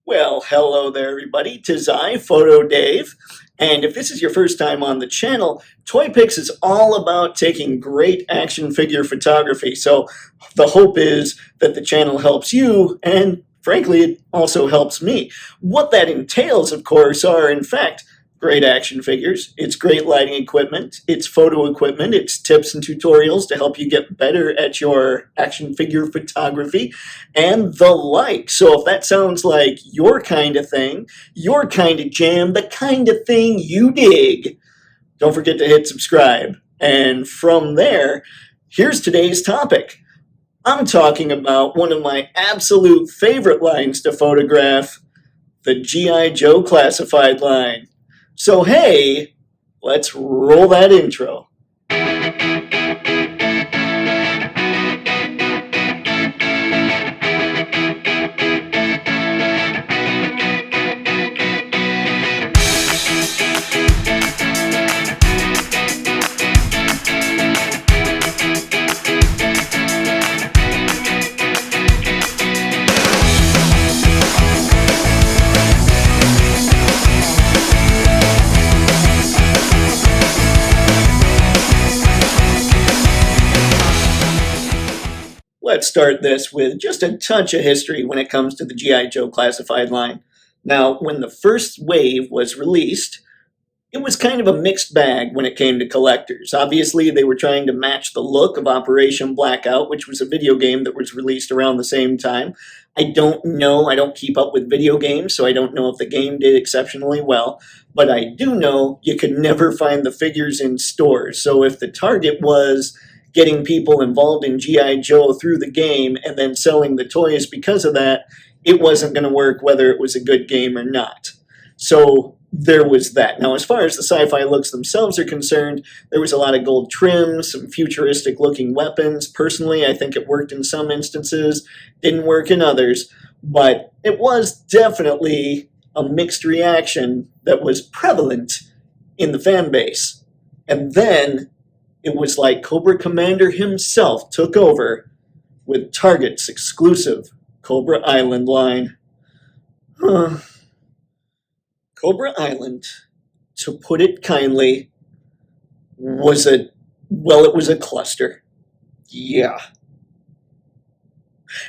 Well, hello there, everybody. 'Tis I, Photo Dave. And if this is your first time on the channel, Toypixx is all about taking great action figure photography. So the hope is that the channel helps you, and frankly, it also helps me. What that entails, of course, are in fact great action figures. It's great lighting equipment. It's photo equipment. It's tips and tutorials to help you get better at your action figure photography and the like. So if that sounds like your kind of thing, your kind of jam, the kind of thing you dig, don't forget to hit subscribe. And from there, here's today's topic. I'm talking about one of my absolute favorite lines to photograph, the G.I. Joe classified line. So hey, let's roll that intro. Let's start this with just a touch of history when it comes to the G.I. Joe classified line. Now, when the first wave was released, it was kind of a mixed bag when it came to collectors. Obviously, they were trying to match the look of Operation Blackout, which was a video game that was released around the same time. I don't know, I don't keep up with video games, so I don't know if the game did exceptionally well, but I do know you could never find the figures in stores. So if the target was getting people involved in G.I. Joe through the game and then selling the toys because of that, it wasn't going to work whether it was a good game or not. So there was that. Now, as far as the sci-fi looks themselves are concerned, there was a lot of gold trim, some futuristic looking weapons. Personally, I think it worked in some instances, didn't work in others, but it was definitely a mixed reaction that was prevalent in the fan base. And then it was like Cobra Commander himself took over with Target's exclusive Cobra Island line. Cobra Island, to put it kindly, was it was a cluster. Yeah.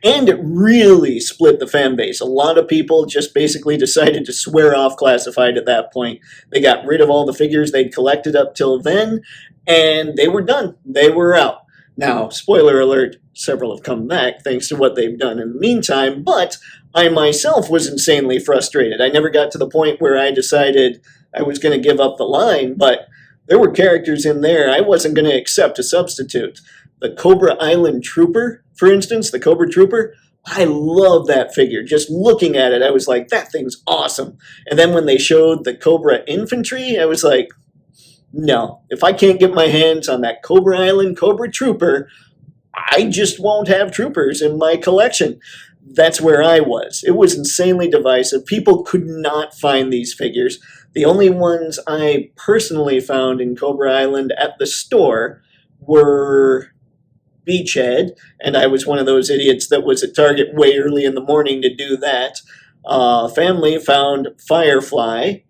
And it really split the fan base. A lot of people just basically decided to swear off classified at that point. They got rid of all the figures they'd collected up till then, and they were done. They were out. Now, spoiler alert, several have come back thanks to what they've done in the meantime, but I myself was insanely frustrated. I never got to the point where I decided I was going to give up the line, but there were characters in there I wasn't going to accept a substitute. The Cobra Island Trooper, for instance, the Cobra Trooper, I love that figure. Just looking at it, I was like, that thing's awesome. And then when they showed the Cobra Infantry, I was like, no, if I can't get my hands on that Cobra Island Cobra Trooper, I just won't have troopers in my collection. That's where I was. It was insanely divisive. People could not find these figures. The only ones I personally found in Cobra Island at the store were Beachhead, and I was one of those idiots that was at Target way early in the morning to do that. Family found Firefly.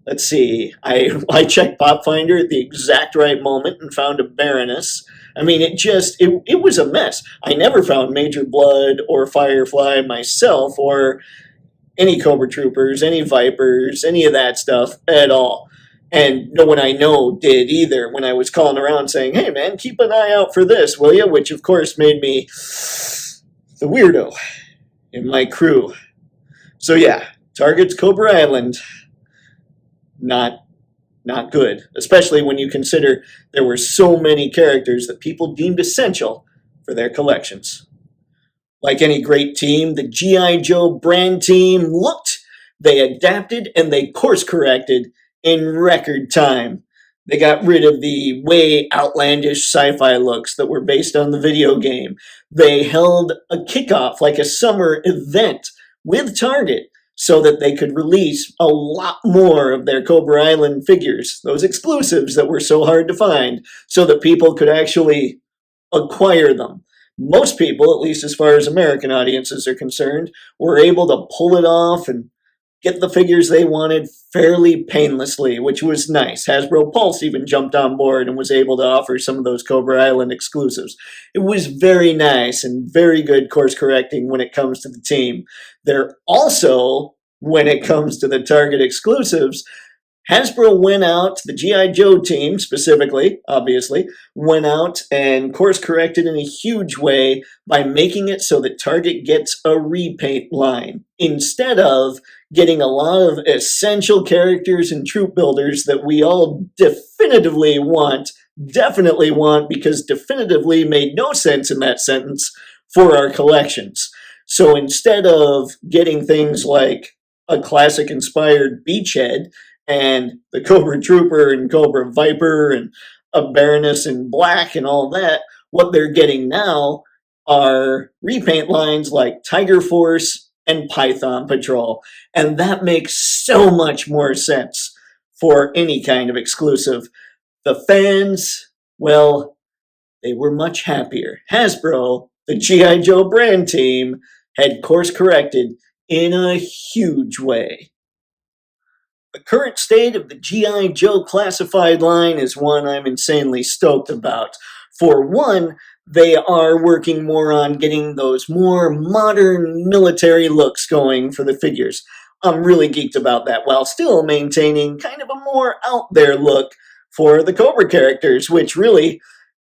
Let's see, I checked Pop Finder at the exact right moment and found a Baroness. I mean, it was a mess. I never found Major Blood or Firefly myself or any Cobra Troopers, any Vipers, any of that stuff at all. And no one I know did either when I was calling around saying, hey man, keep an eye out for this, will you? Which of course made me the weirdo in my crew. So yeah, Target's Cobra Island, not good, especially when you consider there were so many characters that people deemed essential for their collections. Like any great team, the G.I. Joe brand team looked, they adapted, and they course-corrected in record time. They got rid of the way outlandish sci-fi looks that were based on the video game. They held a kickoff, like a summer event, with Target, so that they could release a lot more of their Cobra Island figures, those exclusives that were so hard to find, so that people could actually acquire them. most people, at least as far as American audiences are concerned, were able to pull it off and get the figures they wanted fairly painlessly, which was nice. Hasbro Pulse even jumped on board and was able to offer some of those Cobra Island exclusives. It was very nice and very good course correcting when it comes to the team. They're also, when it comes to the Target exclusives, Hasbro went out, the G.I. Joe team specifically, obviously, went out and course corrected in a huge way by making it so that Target gets a repaint line instead of getting a lot of essential characters and troop builders that we all definitely want, because definitively made no sense in that sentence for our collections. So instead of getting things like a classic inspired beachhead, and the Cobra Trooper and Cobra Viper and a Baroness in black and all that, what they're getting now are repaint lines like Tiger Force and Python Patrol. And that makes so much more sense for any kind of exclusive. The fans, well, they were much happier. Hasbro, the G.I. Joe brand team, had course corrected in a huge way. The current state of the G.I. Joe classified line is one I'm insanely stoked about. For one, they are working more on getting those more modern military looks going for the figures. I'm really geeked about that, while still maintaining kind of a more out there look for the Cobra characters, which really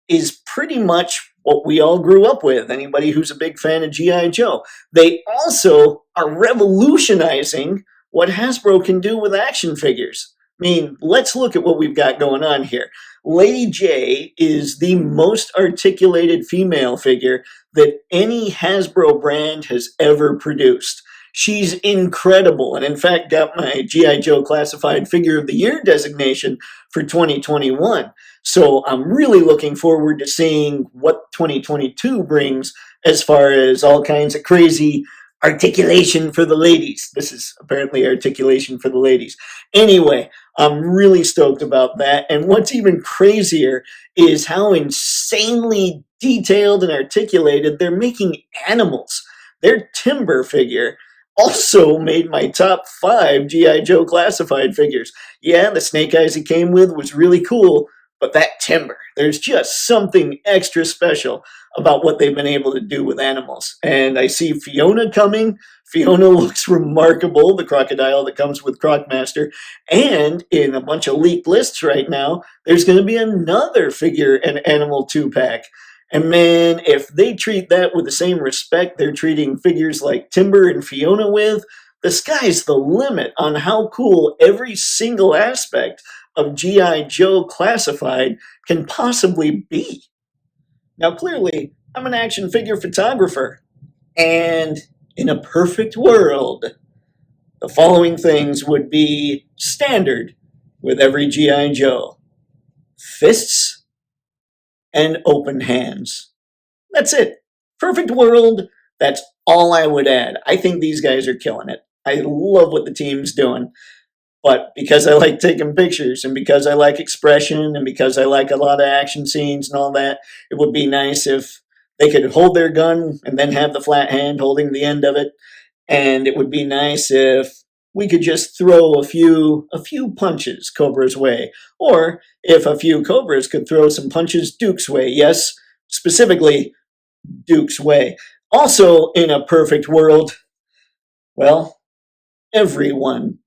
is pretty much what we all grew up with, anybody who's a big fan of G.I. Joe. They also are revolutionizing what Hasbro can do with action figures. I mean, let's look at what we've got going on here. Lady J is the most articulated female figure that any Hasbro brand has ever produced. She's incredible, and in fact got my G.I. Joe Classified Figure of the Year designation for 2021. So I'm really looking forward to seeing what 2022 brings as far as all kinds of crazy articulation for the ladies. This is apparently articulation for the ladies. Anyway, I'm really stoked about that. And what's even crazier is how insanely detailed and articulated they're making animals. Their Timber figure also made my top 5 G.I. Joe classified figures. Yeah, the Snake Eyes he came with was really cool, but that Timber, there's just something extra special about what they've been able to do with animals. And I see Fiona coming. Fiona looks remarkable, the crocodile that comes with Crocmaster. And in a bunch of leaked lists right now, there's going to be another figure and animal 2-pack. And man, if they treat that with the same respect they're treating figures like Timber and Fiona with, the sky's the limit on how cool every single aspect of G.I. Joe Classified can possibly be. Now, clearly, I'm an action figure photographer, and in a perfect world, the following things would be standard with every G.I. Joe: fists and open hands. That's it. Perfect world. That's all I would add. I think these guys are killing it. I love what the team's doing. But because I like taking pictures and because I like expression and because I like a lot of action scenes and all that, it would be nice if they could hold their gun and then have the flat hand holding the end of it. And it would be nice if we could just throw a few punches Cobra's way. Or if a few Cobras could throw some punches Duke's way. Yes, specifically Duke's way. Also, in a perfect world, well, everyone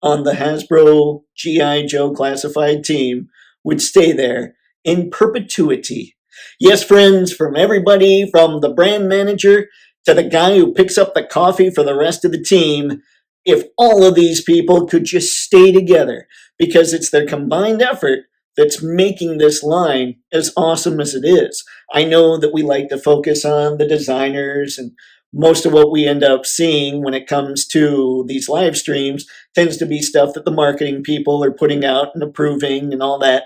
on the Hasbro G.I. Joe Classified team would stay there in perpetuity. Yes, friends, from everybody from the brand manager to the guy who picks up the coffee for the rest of the team, if all of these people could just stay together, because it's their combined effort that's making this line as awesome as it is. I know that we like to focus on the designers, and most of what we end up seeing when it comes to these live streams tends to be stuff that the marketing people are putting out and approving and all that.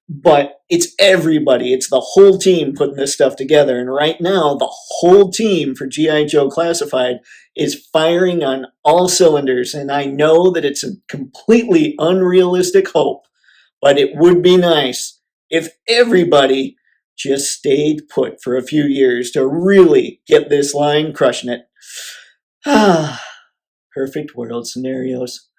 But it's everybody. It's the whole team putting this stuff together. And right now, the whole team for G.I. Joe Classified is firing on all cylinders. And I know that it's a completely unrealistic hope, but it would be nice if everybody just stayed put for a few years to really get this line crushing it. Ah, perfect world scenarios.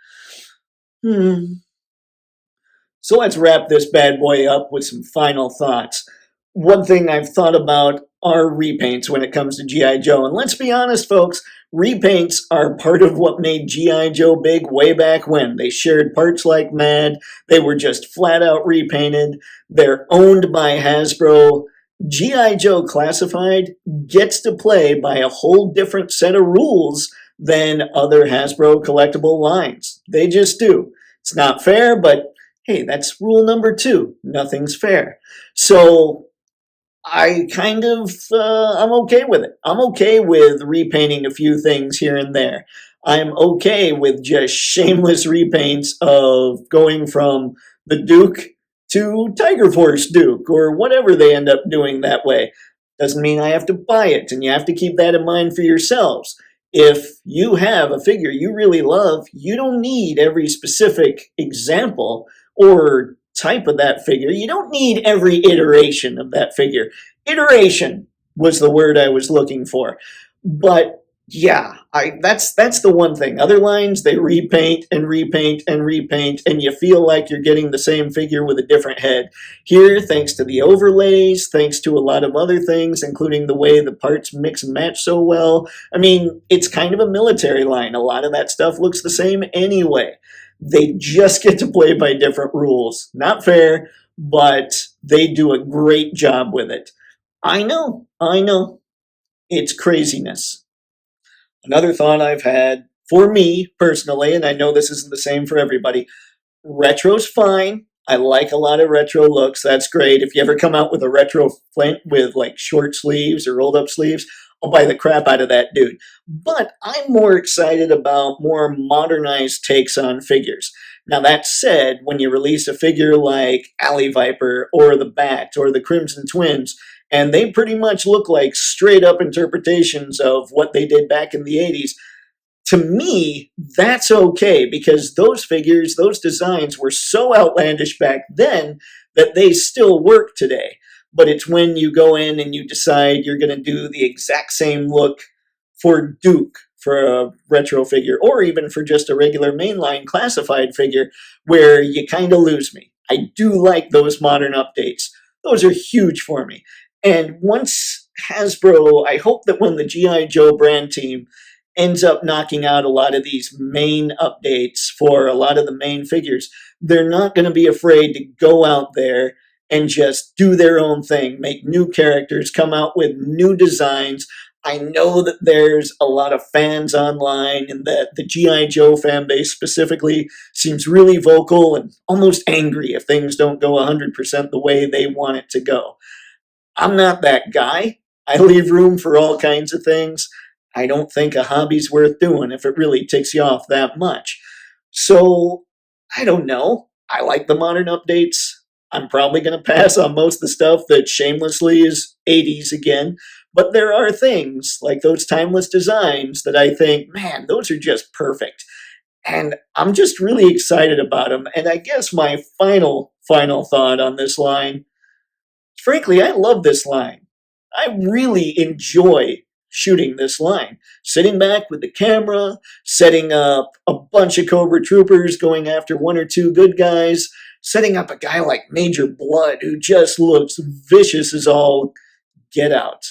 So let's wrap this bad boy up with some final thoughts. One thing I've thought about are repaints when it comes to G.I. Joe. And let's be honest, folks, repaints are part of what made G.I. Joe big way back when. They shared parts like mad. They were just flat out repainted. They're owned by Hasbro. G.I. Joe Classified gets to play by a whole different set of rules than other Hasbro collectible lines. They just do. It's not fair, but hey, that's rule number 2. Nothing's fair. So I'm okay with it. I'm okay with repainting a few things here and there. I'm okay with just shameless repaints of going from the Duke to Tiger Force Duke or whatever they end up doing that way. Doesn't mean I have to buy it, and you have to keep that in mind for yourselves. If you have a figure you really love, you don't need every specific example or type of that figure. You don't need every iteration of that figure. Iteration was the word I was looking for. But yeah, that's the one thing. Other lines, they repaint and repaint and repaint, and you feel like you're getting the same figure with a different head. Here, thanks to the overlays, thanks to a lot of other things, including the way the parts mix and match so well, I mean, it's kind of a military line. A lot of that stuff looks the same anyway. They just get to play by different rules. Not fair, but they do a great job with it. I know. It's craziness. Another thought I've had, for me personally, and I know this isn't the same for everybody, retro's fine. I like a lot of retro looks. That's great. If you ever come out with a retro Flint with like short sleeves or rolled up sleeves, I'll buy the crap out of that dude. But I'm more excited about more modernized takes on figures. Now that said, when you release a figure like Alley Viper or the Bat or the Crimson Twins, and they pretty much look like straight up interpretations of what they did back in the 80s, to me, that's okay because those figures, those designs were so outlandish back then that they still work today. But it's when you go in and you decide you're going to do the exact same look for Duke, for a retro figure, or even for just a regular mainline classified figure, where you kind of lose me. I do like those modern updates. Those are huge for me. And once Hasbro, I hope that when the G.I. Joe brand team ends up knocking out a lot of these main updates for a lot of the main figures, they're not going to be afraid to go out there and just do their own thing, make new characters, come out with new designs. I know that there's a lot of fans online and that the G.I. Joe fan base specifically seems really vocal and almost angry if things don't go 100% the way they want it to go. I'm not that guy. I leave room for all kinds of things. I don't think a hobby's worth doing if it really ticks you off that much. So, I don't know. I like the modern updates. I'm probably going to pass on most of the stuff that shamelessly is 80s again. But there are things, like those timeless designs, that I think, man, those are just perfect. And I'm just really excited about them. And I guess my final thought on this line, frankly, I love this line. I really enjoy shooting this line. Sitting back with the camera, setting up a bunch of Cobra Troopers going after one or two good guys, setting up a guy like Major Blood who just looks vicious as all get out.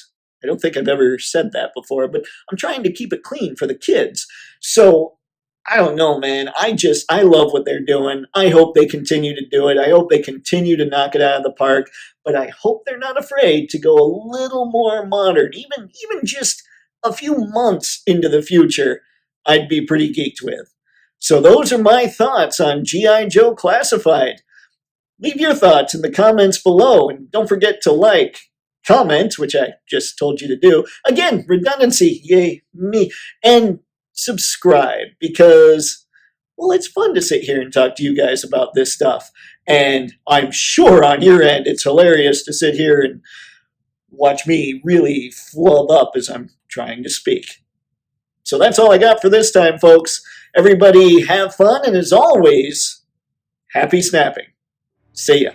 I don't think I've ever said that before, but I'm trying to keep it clean for the kids. So, I don't know, man. I love what they're doing. I hope they continue to do it. I hope they continue to knock it out of the park. But I hope they're not afraid to go a little more modern. Even just a few months into the future, I'd be pretty geeked with. So those are my thoughts on G.I. Joe Classified. Leave your thoughts in the comments below. And don't forget to like, comment, which I just told you to do. Again, redundancy, yay, me. And subscribe because, well, it's fun to sit here and talk to you guys about this stuff. And I'm sure on your end it's hilarious to sit here and watch me really flub up as I'm trying to speak. So that's all I got for this time, folks. Everybody have fun, and as always, happy snapping. See ya.